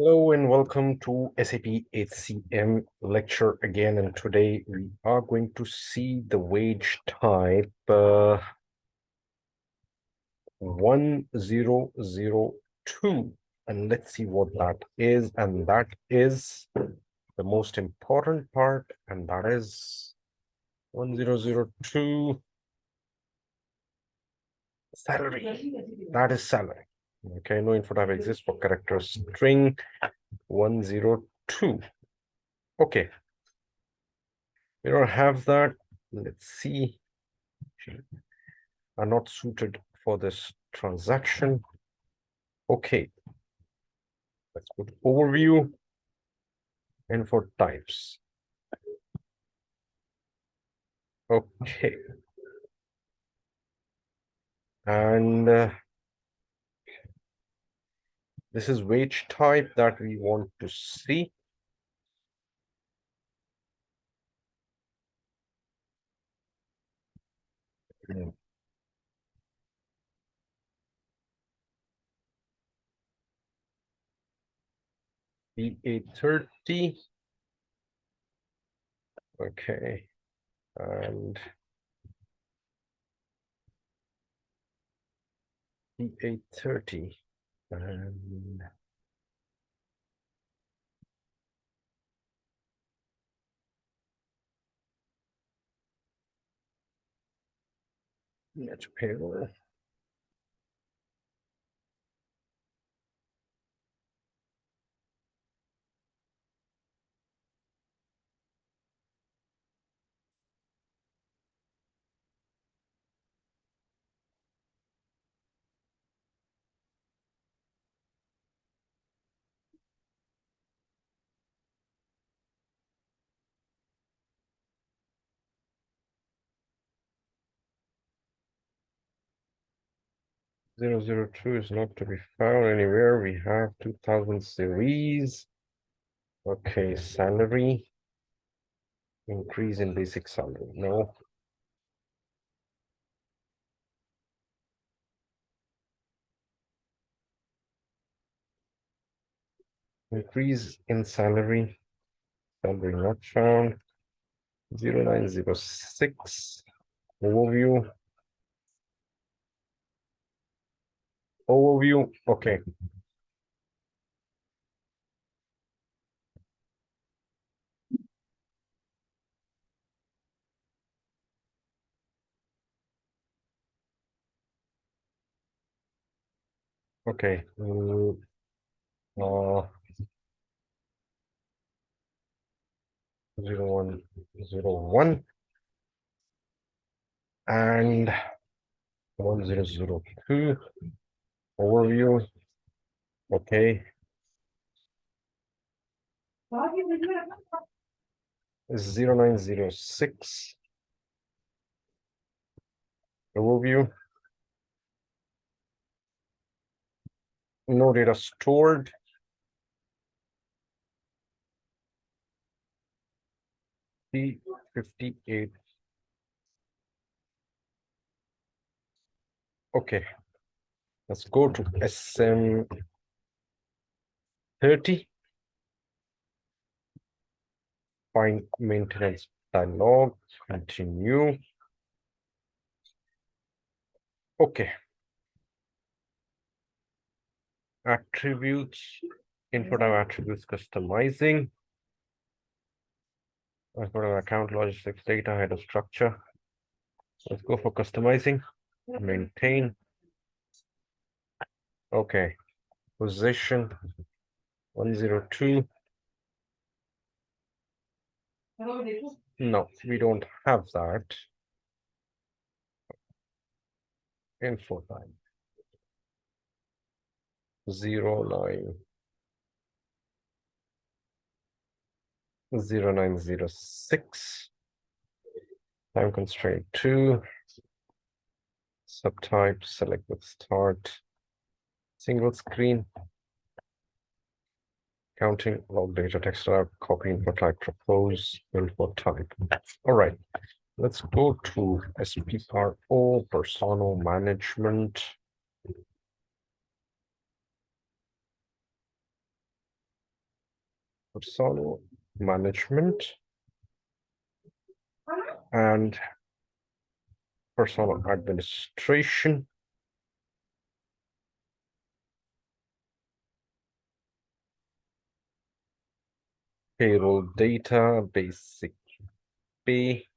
Hello and welcome to SAP HCM lecture again. And today we are going to see the wage type 1002. And let's see what that is. And that is the most important part. And that is 1002 salary. That is salary. Okay, no info type exists for character string 102. Okay. We don't have that. Let's see. Are not suited for this transaction. Okay. Let's put overview and for types. Okay. And this is wage type that we want to see. PA30. Okay. And PA30. And net payroll. Zero zero two is not to be found anywhere. We have 2000 series. Okay, salary. Increase in basic salary. No. Increase in salary. Salary not found. 0906. Overview. Overview. Okay. Okay. 0101 and 1002. Overview. Okay. 0906. Overview. No data stored. P58. Okay. Let's go to SM30. Find maintenance dialog. Continue. Okay. Attributes. Input of attributes customizing. Input of account logistics data header structure. Let's go for customizing. Maintain. Okay. Position 102. No, we don't have that. Info time. 0906. Time constraint 2. Subtype, select with start. Single screen. Counting log data text out, copy input type, propose, input type. All right. Let's go to SPRO, personnel management. Personnel management and personnel administration. Payroll data, basic pay,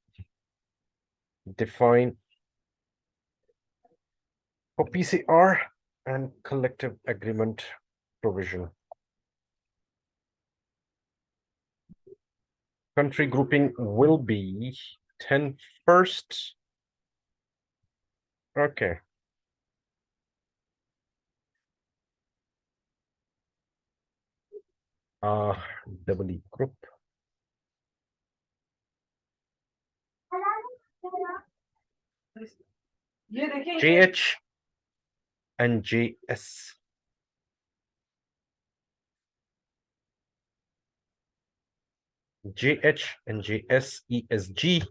define for PCR and collective agreement provision. Country grouping will be 10 first. Okay. Double E group. JH and JS. JH and JS ESG.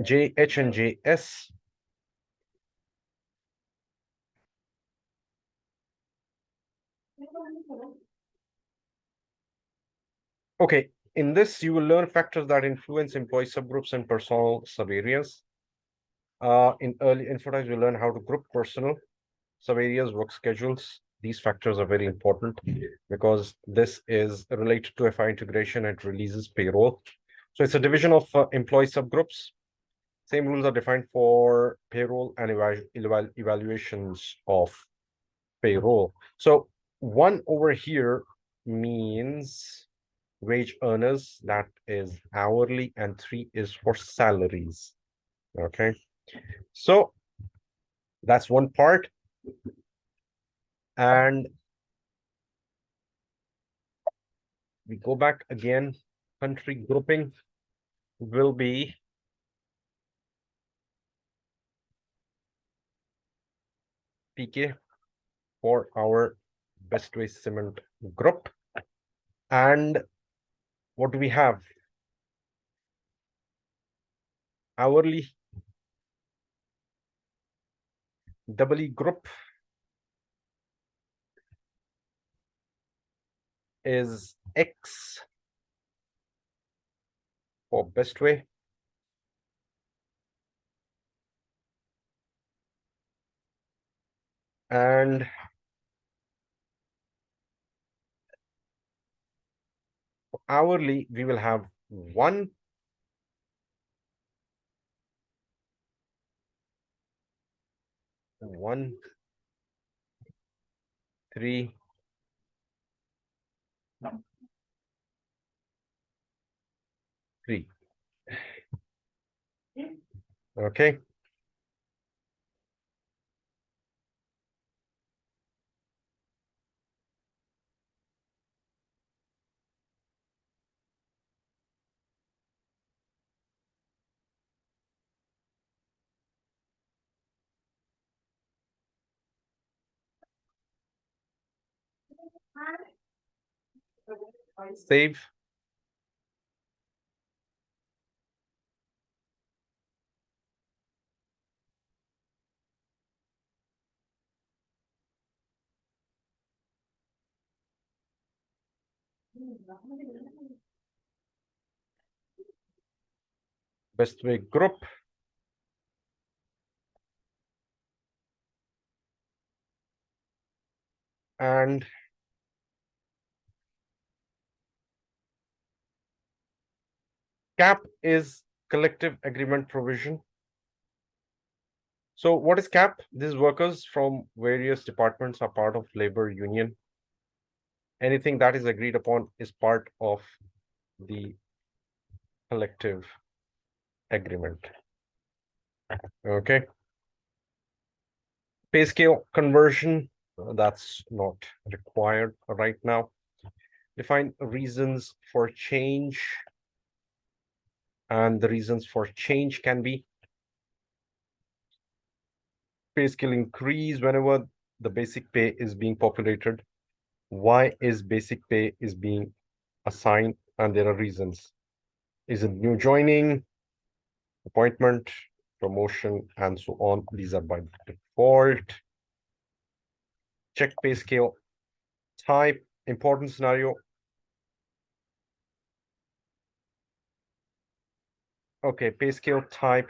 JH and JS. Okay, in this you will learn factors that influence employee subgroups and personnel subareas. In early infotech, we learn how to group personnel, subareas, work schedules. These factors are very important because this is related to FI integration and releases payroll. So it's a division of employee subgroups. Same rules are defined for payroll and evaluations of payroll. So 1 over here means wage earners, that is hourly, and 3 is for salaries. Okay, so that's one part. And we go back again. Country grouping will be PK for our Bestway Cement group. And what do we have? Hourly double E group is X for Bestway. And hourly, we will have 1, 1, 3, 3. Okay. Save. Bestway group. And CAP is collective agreement provision. So what is CAP? These workers from various departments are part of labor union. Anything that is agreed upon is part of the collective agreement. Okay. Payscale conversion, that's not required right now. Define reasons for change. And the reasons for change can be pay scale increase whenever the basic pay is being populated. Why is basic pay is being assigned? And there are reasons. Is it new joining, appointment, promotion, and so on? These are by default. Check pay scale type, important scenario. Okay, pay scale type.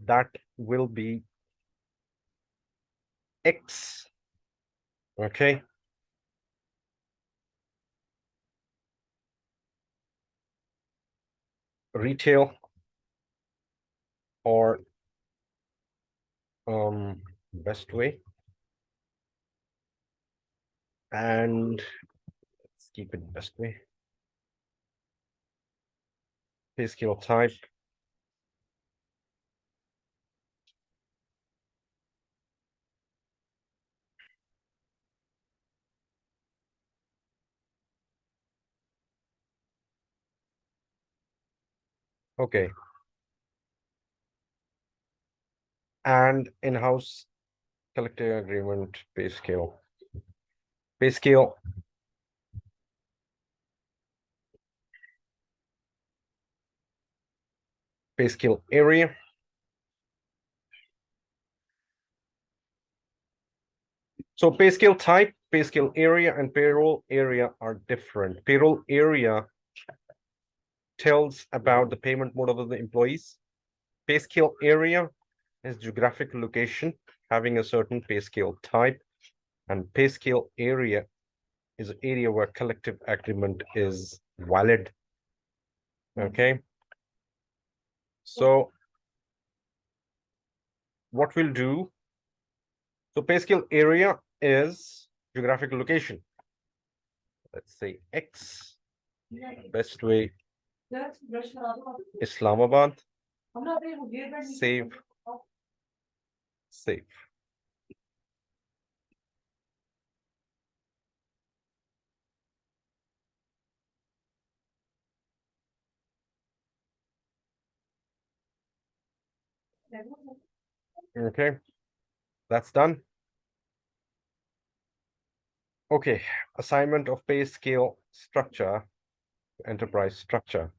That will be X. Okay. Retail or best way. And let's keep it best way. Pay scale type. Okay. And in-house collective agreement pay scale. Pay scale. Pay scale area. So pay scale type, pay scale area, and payroll area are different. Payroll area tells about the payment mode of the employees. Pay scale area is geographic location having a certain pay scale type, and pay scale area is an area where collective agreement is valid. Okay. So what we'll do, so pay scale area is geographic location. Let's say X, best way, Islamabad, save, save. Okay, that's done. Okay, assignment of pay scale structure, enterprise structure.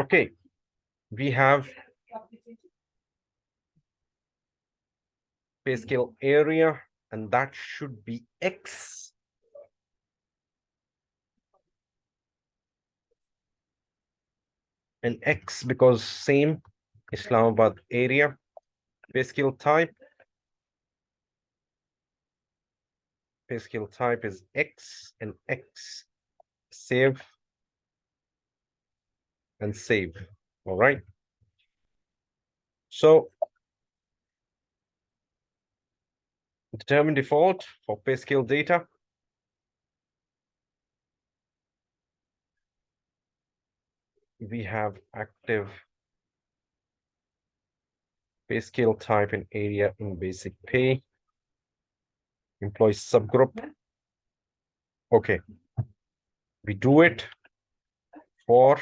Okay, we have pay scale area, and that should be X. And X because same Islamabad area. Pay scale type. Pay scale type is X and X. Save and save. All right. So determine default for pay scale data. We have active pay scale type and area in basic pay. Employee subgroup. Okay. We do it for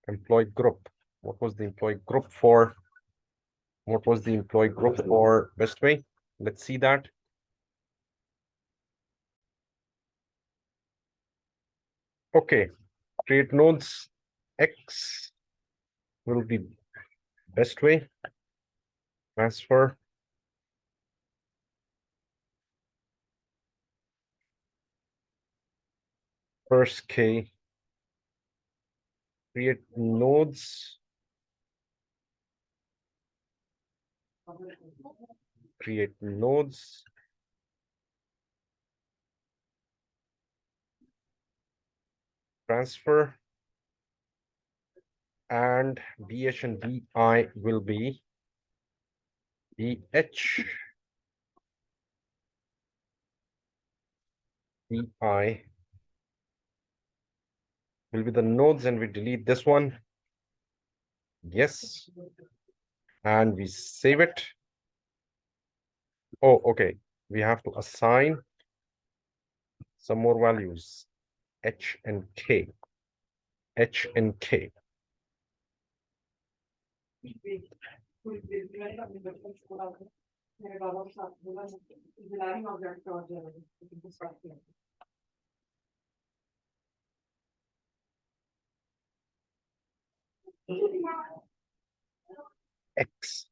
employee group. What was the employee group for? What was the employee group for best way? Let's see that. Okay, create nodes. X will be best way. Transfer. First K. Create nodes. Create nodes. Transfer. And BH and BI will be BH. BI will be the nodes, and we delete this one. Yes. And we save it. Oh, okay. We have to assign some more values. H and K. H and K. X.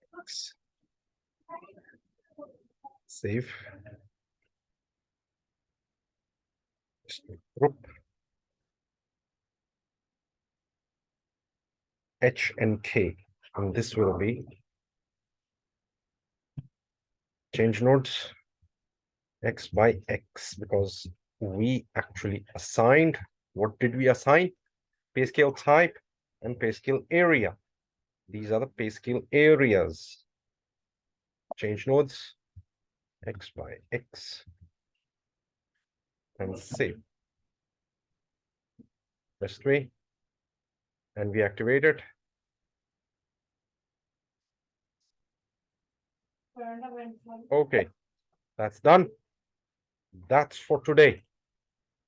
X. Save. Group. H and K. And this will be change nodes X by X, because we actually assigned, what did we assign? Payscale type and Payscale area. These are the Payscale areas. Change nodes X by X and save. Press 3 and we activate it. Okay, that's done. That's for today.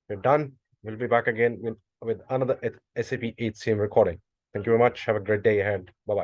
We're done. We'll be back again with another SAP HCM recording. Thank you very much. Have a great day ahead. Bye-bye.